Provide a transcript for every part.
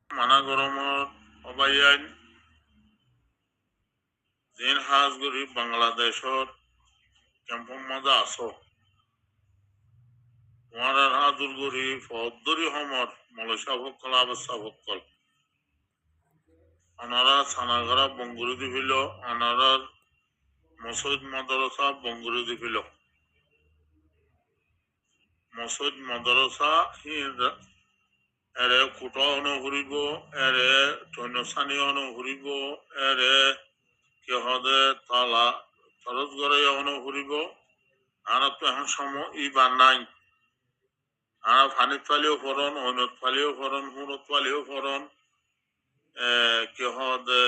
মানা গৰমত অবায়ান যেন সাজগুৰি বাংলাদেশৰ কেম্পৰ মাজা আছ তোমার হাজুর গরি ফদ্দরি সমর মলসা ভক্কল আবসা ভক্কল আনারা সানাগারা বঙ্গুরি দিবিল আনারার মসজিদ মাদ্রাসা বঙ্গুরি দিবিল মসজিদ মাদ্রাসা এরে কুটা অনুঘুরিব এরে টৈনসানি অনুঘুরিব এরে কেহদে তালা খরচ করে অনুঘুরিব আর তো এখন সময় ইবার নাই আর ফানিত পালিও ফরন অনত পালিও ফরন হুনত পালিও ফরন কেহদে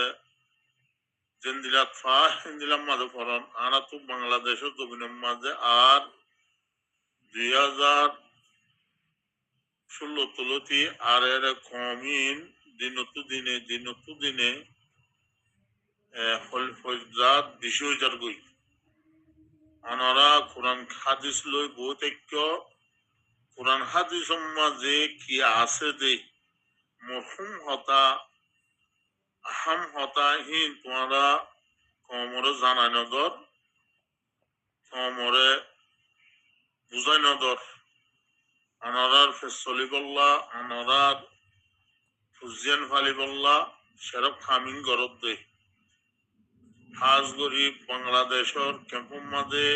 জেন্দিলাত ফা হিন্দিলাম মাঝে ফরন আনা তো বাংলাদেশের জমিনের মাঝে আর 2016 তুলতি আর এর কমিন দিনতু দিনে ফৌজাত 20,000 গই আনারা কোরআন হাদিস লই বহুত ঐক্য কোরআন হাদিস মাঝে কি আছে দে মরহুম হতা আহাম হতা হিন তোমরা কমরে জানাই নদর কমরে বুঝাই নদর আনারার ফেসলি বল্লা আনারার ফুজিয়ান ফালি বল্লা সেরক খামিন গরব দে হাজ গরিব বাংলাদেশের ক্যাম্পর মাঝে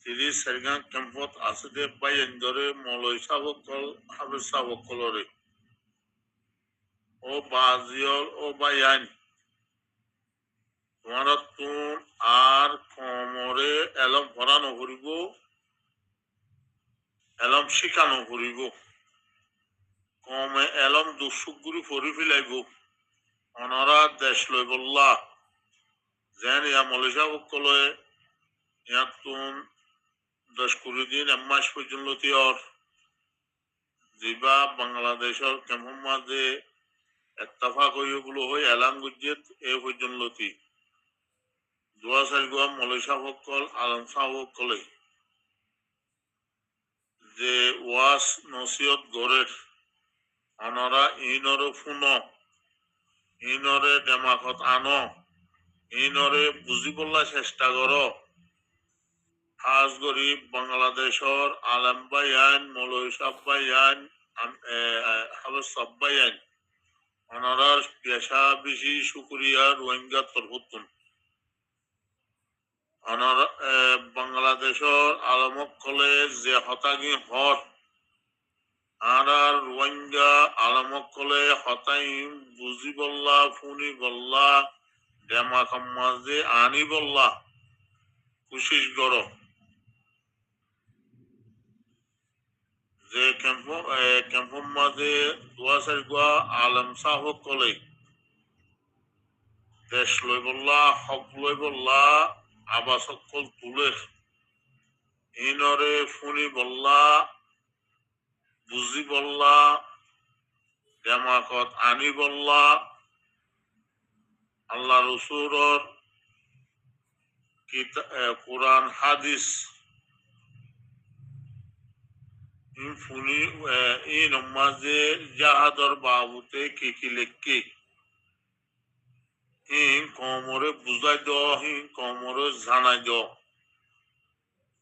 30 ক্যাম্পত আছে দে বাইন ধরে মলয় সাবকল হাবে সাবকলরে ও বাজিয়ল ও বাইন তোমার তুন আর কমরে এলম ভরানো করিব এলম শিখানো করিব কমে এলম দুঃসুগুরি ফরি ফেলাইব অনারা দেশ লই বললা যেন ইয়া মলেশা বকলে ইয়াত তুন 10-20 দিন এক মাস পর্যন্ত তিয়র জিবা বাংলাদেশের কেমন মাঝে এত্তাফাক হইগুলো হই এলান গুজিত এ পর্যন্ত তি দোয়া সাইগুয়া মলেশা বকল আলম শাহ বকলে যে ওয়াস নসিয়ত গড়ের অনরা ইনরে ফুন ইনরে দেমাকত আনো ইনরে বুঝিবল্লা চেষ্টা কর হাজ গরিব বাংলাদেশের আলম বাইয়ান মৌলভী সাহ বাইয়ান হাবে সব বাইয়ান অনারার পেশা বেশি শুক্রিয়া রোহিঙ্গা তরফতুন অনার বাংলাদেশের আলমক কলে যে হতাগি হর আর রোহিঙ্গা আলমক কলে হতাই বুঝি বল্লা ফুনি বল্লা ডেমা কামাজে আনি বল্লা কোশিশ গর যে ক্যাম্পর মাঝে দোয়া সাইগুয়া আলম শাহ কলে দেশ লই বল্লা হক লই বল্লা আবাসক কল তুলে ইনরে ফুনি বল্লা বুঝি বল্লা দেমাকত আনি বল্লা আল্লাহ রসুরর কোরআন হাদিস ফুনি ইন মাঝে জাহাদর বাবুতে কি লেখকে হিং কমরে বুঝাই দ হিং কমরে জানাই দ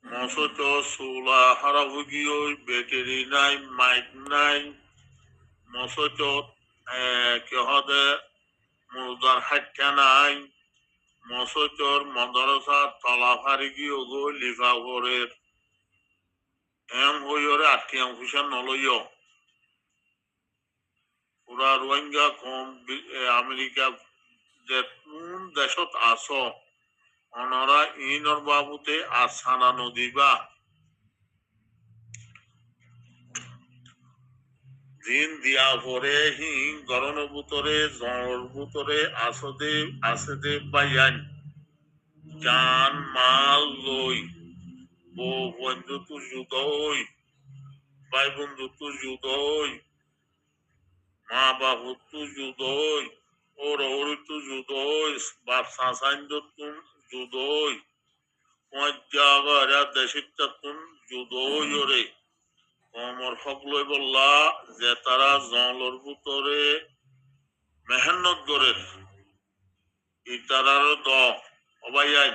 মসত সোলা হারা ভুগি ওই ব্যাটারি নাই মাইক নাই মসত কেহদে মুদার হাট্টা নাই মসতর মদরসা তলা ফারি গিয়ে গো লিফা ঘরের এম হইরে আটকিয়াম খুশা নলইয় পুরা রোহিঙ্গা কম আমেরিকা যে কোন দেশত আস অনারা ইনর বাবুতে আসানা নদীবা দিন দিয়া পরে হিং গরম বুতরে জ্বর বুতরে আছে দে বাইয়ান জান মাল লই বউ বন্ধু তু যুদই ভাই বন্ধু তু যুদই মা বাবু তু যুদই ওর ওরি তু যুদই বাপ সাসাইন তুন যুদই পঞ্চাগরা দেশিত তুন যুদই ওরে কমর হক লই বললা যে তারা জলর ভিতরে মেহনত গরের ইতারার দ অবাইয়াই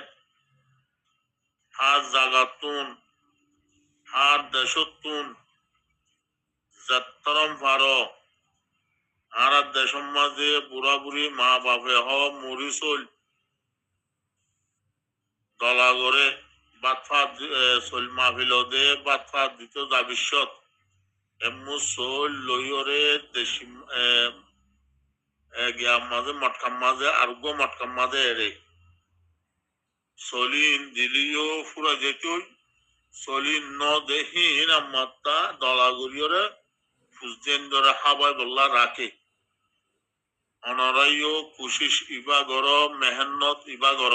হাত জাগাতুন হাত দেশতুন যাত্তরম ফারো আর দেশম মাঝে বুড়া বুড়ি মা বাপে হ মরিচল দলা করে বাতফা চল মাহফিল দে বাতফা দিত দাবিশ্বত এমু চল লইরে দেশি গিয়া মাঝে মটকাম মাঝে আরোগ্য মটকাম মাঝে এরে চলিন দিলিও ফুরা যেতই চলিন ন দেহীন মাত্তা দলা গরিয়রে ফুজদেন ধরে হাবাই বল্লা রাখে অনরাইও কুশিস ইবা গর মেহনত ইবা গর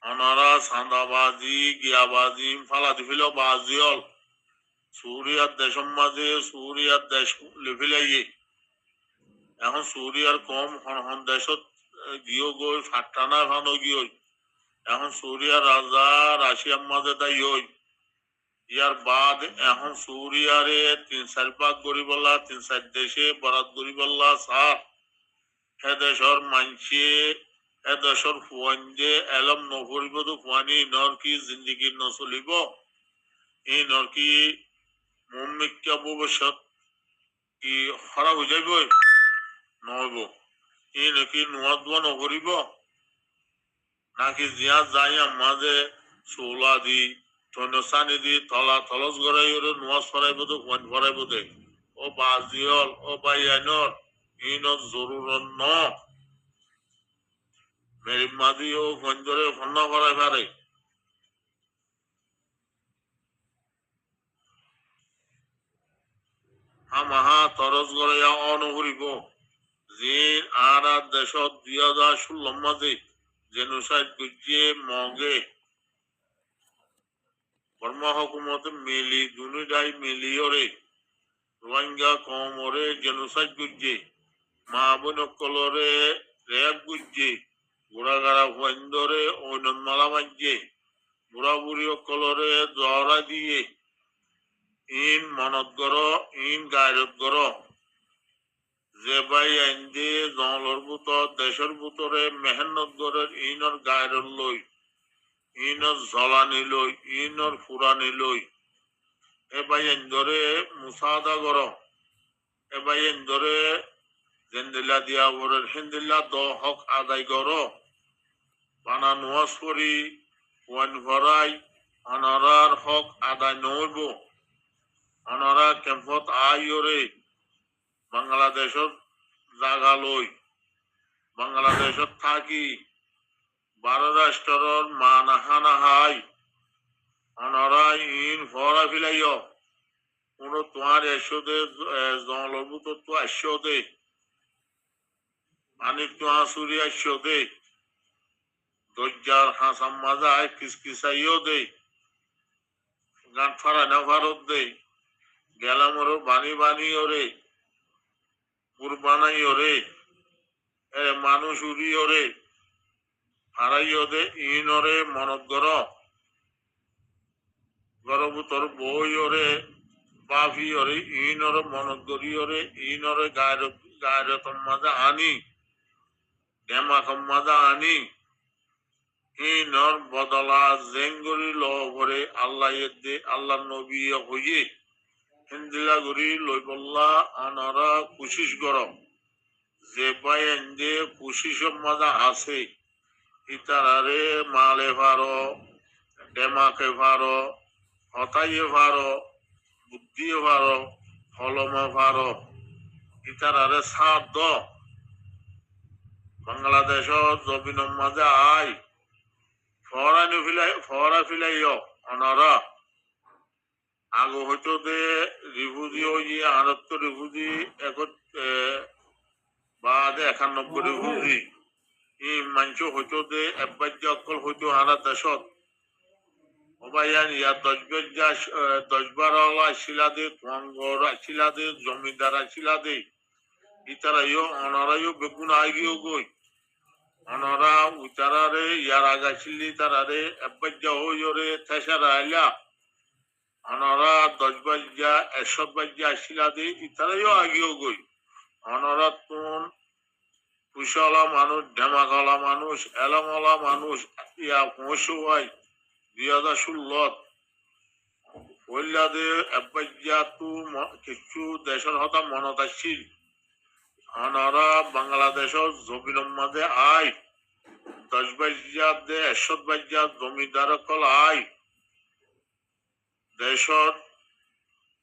অনারা সান্দাবাজি গিয়াবাজি ফালা দিফিল বাজিয়ল সুরিয়ার দেশম মাঝে সুরিয়ার দেশ লিফিলাইয়ে এখন সুরিয়ার কম হন দেশত গিয়ে গই ফাটানা ফানো গিয়ে এখন সুরিয়ার রাজা রাশিয়ার মাঝে তাই ইয়ার বাদ এখন সুরিয়ারে ৩-৪ ভাগ গরিবল্লা ৩-৪ দেশে বরাত গরিবল্লা সার হে দেশর মানসে হে দেশর ফুয়ানজে এলম নভরিব তো ফুয়ানি নর কি জিন্দগি নচলিব এই নর কি মুমিক্কা ভবিষ্যৎ কি খারাপ হয়ে যাইব নহব এই নাকি নোয়াদ নকরিব নাকি জিয়া যাই মাঝে চৌলা দি ধনসানি দি তলা তলস গড়াই নোয়াজ ফরাইব তো ফরাইব দে ও বাজিয়ল ও বাইয়ানর ইনত জরুর ন মেরি মাদি ও ফঞ্জরে ফন্না করাই পারে হামাহা তরস গড়াইয়া অনকরিব জিন আর দেশত 2016 মাঝে জেনোসাইড গুজিয়ে মগে বর্মা হকুমতে মিলি দুনিয়ায় মিলিয়রে রোহিঙ্গা কমরে জেনোসাইড গুজিয়ে মা বোন কলরে রেপ গুজিয়ে বুড়াগাড়া ভেন্দরে ঐনন মালা মাজিয়ে বুড়া বুড়ি কলরে জহরা দিয়ে ইন মনত গর ইন গায়রত গর যে ভাই আইন দিয়ে জঙ্গলর ভিতর দেশের ভিতরে মেহনত গরের ইনর গায়রত লই ইনর জ্বলানি লই ইনর ফুরানি লই এ ভাই আইন ধরে মুসাদা গর এ ভাই আইন ধরে জেন্দিল্লা দিয়া বরের হিন্দিল্লা দ হক আদায় গর বানা নোয়াজ করি ওয়ান ভরাই অনারার হক আদায় নইব অনারা ক্যাম্পত আইরে বাংলাদেশত জাগা লই বাংলাদেশত থাকি 12 রাষ্ট্রের মানহানাহাই অনারা ইন ফরা ফিলাইও কোনো তোমার এসে জলভূত তো আসো দে পানির তো আসুরি আসো দে দজ্জার হাসাম মাজায় কিসকিসাইও দে গান ফারা না ভারত দে গেলামর বানি বানি ওরে কুরবানাই ওরে মানুষ উড়ি ওরে হারাই ওদে ইনরে মনত গর গরভূতর বই ওরে বাফি ওরে ইনরে মনত গরি ওরে ইনরে গায়রতম মাজা আনি ডেমাকম মাজা আনি ইনর বদলা জেঙ্গরি লভরে আল্লাহ দে আল্লাহ নবী হইয়ে হিন্দিলা গরি লইবল্লা আনারা কুশিস গরম যে বাইন যে কুশিস মাজা আছে ইতারারে মালে ভারো ডেমাকে ভারো হতাইয়ে ভারো বুদ্ধি ভারো ফলমা ভারো ইতারারে সাথ দ বাংলাদেশ জমিন মাঝে আই ফরা ফিলাইও অনারা আগো হইতো দে রিফুজি হইয়ে আনত্ত রিফুজি বাদে 91 রিফুজি ই মাঞ্চ হইতো দে এবাজ্য অকল হইতো আনা দেশত অবায়ান ইয়া 10 বার আসিলা দে তোয়াঙ্গর আসিলা দে জমিদার আসিলা দে ইতারাইও অনারাইও বেগুন আগিও গই অনারা উতারারে ইয়ার আগাছিলি তারারে এবাজ্য হইরে তেসারা আইলা অনারা 10 বাজ্যা 100 বাজ্যা আসিলা দে ইতারাইও আগিও গই অনরাতুন কুশলা মানুষ ঢেমাকলা মানুষ এলমলা মানুষ ইয়া পৌঁছুয়াই 2016 ওইলাদে এব্বাইয়াতু কিছু দেশের হতা মনত আসছিল অনরা বাংলাদেশের জমিনের মাঝে আই 10 বাজ্যাত দে 100 বাজ্যাত জমিদার কল আই দেশর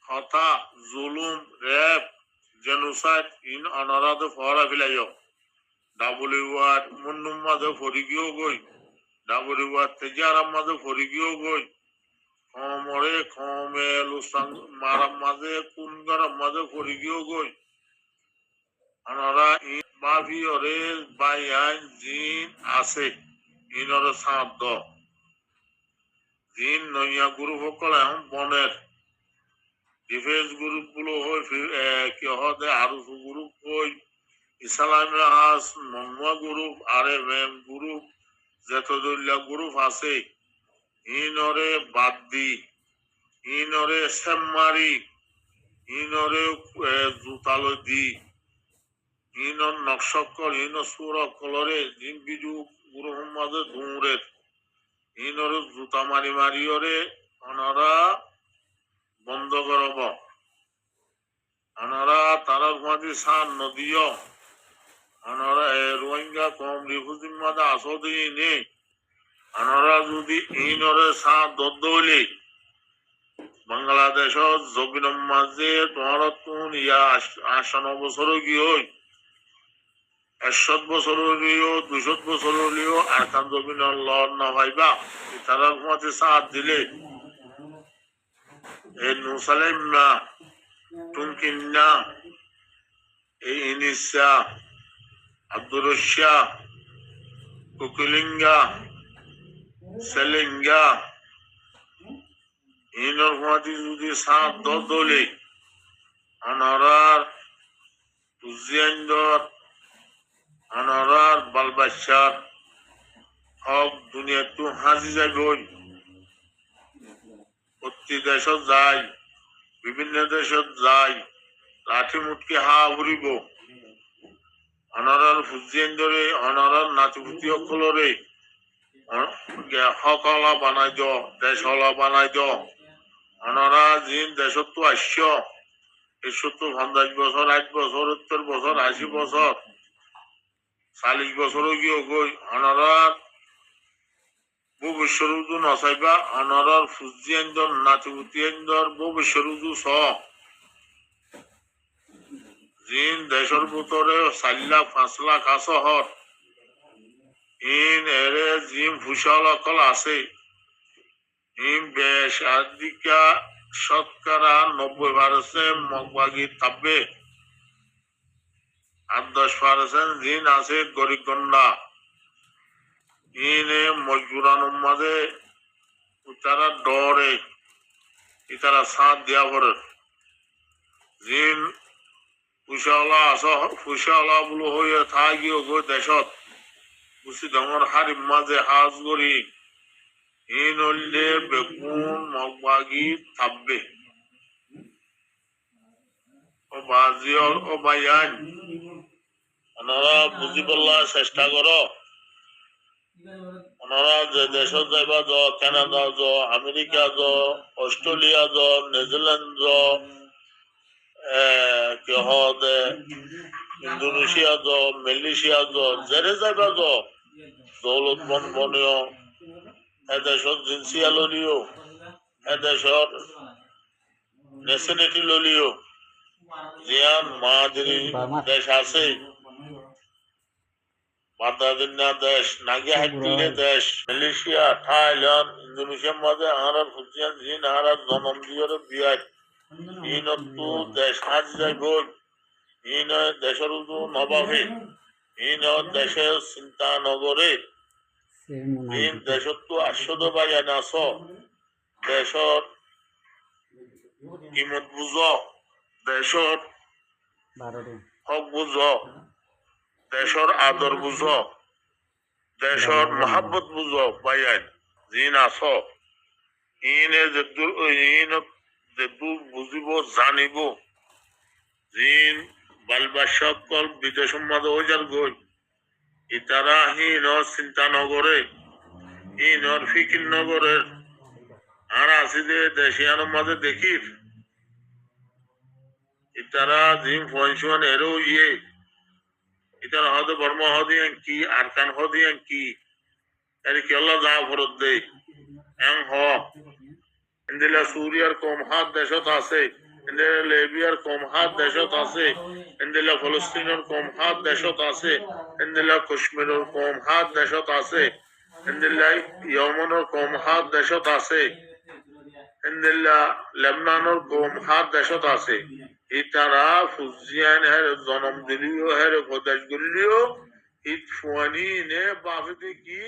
হতা জুলুম রেপ জেনোসাইড ইন অনরাদে ফরা ফিলাইও ডাব্লিউআর মুন্নুম মাঝে ফরিগিও গই ডাব্লিউআর তেজারাম মাঝে ফরিগিও গই কমরে কমে লুসাং মারাম মাঝে কুনগরম মাঝে ফরিগিও গই অনরা ইন বাফি ওরে বাইয়ান জিন আছে ইনরে সাদ জিন নইয়া গ্রুপ সকল এখন বনের ডিফেন্স গ্রুপ গুলো হয় কি হতে আরো গ্রুপ হই ইসলামী হাস মনুয়া গ্রুপ আরএমএম গ্রুপ যেতদুল্লা গ্রুপ আছে ইনরে বাদ্দি ইনরে সেম্মারি ইনরে জুতালো দি ইনর নকশকর ইন সুরকলরে জিন বিজু গ্রুপ মাঝে ধুমরে ইনরে জুতা মারি মারিওরে অনারা বন্ধ করব অনারা তারার মাঝে সান নদীয় অনারা রোহিঙ্গা কম রিফুজির মাঝে আসদি নেই অনারা যদি ইনরে সান দলে বাংলাদেশ জমিনের মাঝে তোমার তুন ইয়া 98 বছর গিয়ে 100 বছর হলিও 200 বছর হলিও আর কান জমিনের লড় না ভাইবা তারার মাঝে সাথ দিলে নুসালেম না টুমকিন না এই ইনিসা আব্দুর রশিদ কুকুলিঙ্গা সেলিঙ্গা ইনর মাঝে যদি সাত দলে অনারার তুজিয়ান্দর অনারার বালবাচ্চার হক দুনিয়া তু হাজি যাবই প্রতি দেশত যায় বিভিন্ন দেশত যায় লাঠি মুটকি হা উড়িব অনারার ফুজিয়ান্দরে অনারার নাতিপুতি সকলরে হকলা বানাই দ দেশ হলা বানাই দ অনারা জিন দেশত তো আসছ এই 70-50 বছর 60 বছর 70 বছর 80 বছর 40 বছরও গিয়ে গই অনারার ভবিষ্যরুজু নচাইবা অনারার ফুজিয়ান্দর নাতিপুতিয়ান্দর ভবিষ্যরুজু স জিন দেশের ভিতরে 4 লাখ 5 লাখ আসহর ইন এরে জিম ফুসাল অকল আছে ইন বেশ আদিকা শতকরা 90% মগবাগি থাকবে আর 10% জিন আছে গরিব গন্ডা ইনে মজবুরানোর মাঝে তারা ডরে তারা সাথ দেওয়া পড়ে জিন ফুসালা বলো হয়ে থাকিও গো দেশত বুঝি ডাঙর হারিম মাঝে হাজ করি ইন হইলে বেগুন মগবাগি থাকবে ও বাজিয়ল ও বাইয়ান ওনারা বুঝি বললা চেষ্টা করো ওনারা যে দেশত যাইবা য কানাডা য আমেরিকা য অস্ট্রেলিয়া য নিউজিল্যান্ড য ইন্দোনেশিয়া য মালয়েশিয়া য জেরে যাইবা য দৌলত বন বনীয় এদেশত জিন্সিয়া ললিও এদেশত নেশনালিটি ললিও জিয়ান মাহাদিরি দেশ আছে বাদাদিনা দেশ নাগি হাইতিলে দেশ মালয়েশিয়া থাইল্যান্ড ইন্দোনেশিয়ার মাঝে আহারার ফুজিয়ান জিন আহারার জনম দিয়রে বিয়াই ইনতো দেশ হাজ যাইব ইন দেশের উদু নবাবে ইন দেশের চিন্তা নগরে ইন দেশত তো আশ্বদ বাজান আস দেশত কিমত বুঝ দেশত হক বুঝ দেশর আদর বুঝ দেশর মহাব্বত বুঝ বাইয়ান জিন আস ইনে যেদূর বুঝিব জানিব জিন বালবাসকল বিদেশ মাঝে ওই যার গই ইতারা হিনর চিন্তা নগরে হিনর ফিকির নগরের আর আসি যে দেশিয়ানোর মাঝে দেখির ইতারা জিম ফয়সুয়ান এরো ইয়ে ইতারা হদে বর্ম হদিয়ান কি আরকান হদিয়ান কি এর কি আল্লাহ যা ফরত দে এং হ ইন্দিলা সুরিয়ার কম হাত দেশত আছে ইন্দিলা লিবিয়ার কম হাত দেশত আছে ইন্দিলা ফলস্তিনের কম হাত দেশত আছে ইন্দিলা কাশ্মীরের কম হাত দেশত আছে ইন্দিলা ইয়মনের কম হাত দেশত আছে ইন্দিলা লেবনানের কম হাত দেশত আছে ইতারা ফুজিয়ান হের জনম দিলিও হের প্রদেশ গুলিও ইত ফুয়ানি নে বাফিতে কি